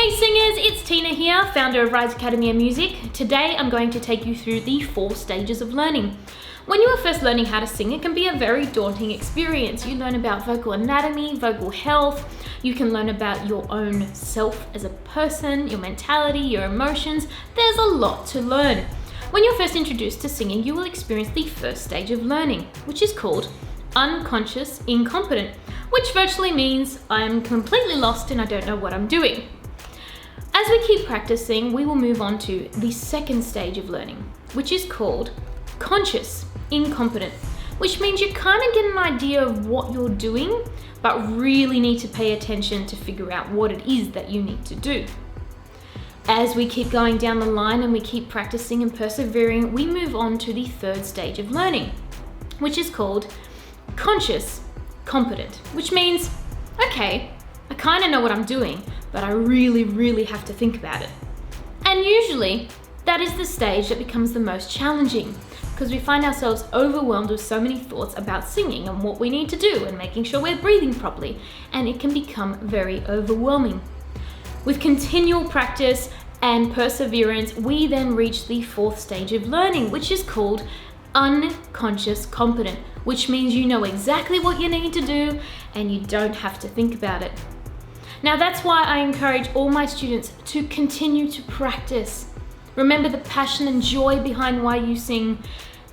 Hey singers, it's Tina here, founder of Rise Academy of Music. Today I'm going to take you through the 4 stages of learning. When you are first learning how to sing, it can be a very daunting experience. You learn about vocal anatomy, vocal health, you can learn about your own self as a person, your mentality, your emotions. There's a lot to learn. When you're first introduced to singing, you will experience the first stage of learning, which is called unconscious incompetent, which virtually means I'm completely lost and I don't know what I'm doing. As we keep practicing, we will move on to the second stage of learning, which is called conscious incompetent, which means you kind of get an idea of what you're doing, but really need to pay attention to figure out what it is that you need to do. As we keep going down the line and we keep practicing and persevering, we move on to the third stage of learning, which is called conscious competent, which means, okay, I kind of know what I'm doing, but I really have to think about it. And usually, that is the stage that becomes the most challenging because we find ourselves overwhelmed with so many thoughts about singing and what we need to do and making sure we're breathing properly, and it can become very overwhelming. With continual practice and perseverance, we then reach the fourth stage of learning, which is called unconscious competent, which means you know exactly what you need to do and you don't have to think about it. Now that's why I encourage all my students to continue to practice. Remember the passion and joy behind why you sing,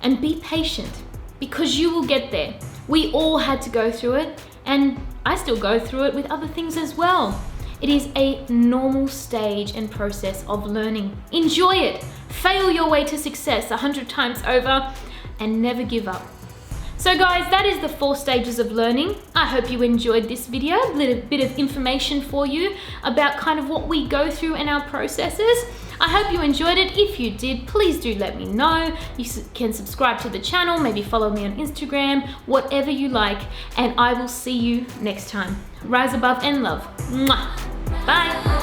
and be patient because you will get there. We all had to go through it, and I still go through it with other things as well. It is a normal stage and process of learning. Enjoy it. Fail your way to success 100 times over and never give up. So guys, that is the 4 stages of learning. I hope you enjoyed this video, a little bit of information for you about kind of what we go through in our processes. I hope you enjoyed it. If you did, please do let me know. You can subscribe to the channel, maybe follow me on Instagram, whatever you like, and I will see you next time. Rise above and love. Mwah. Bye.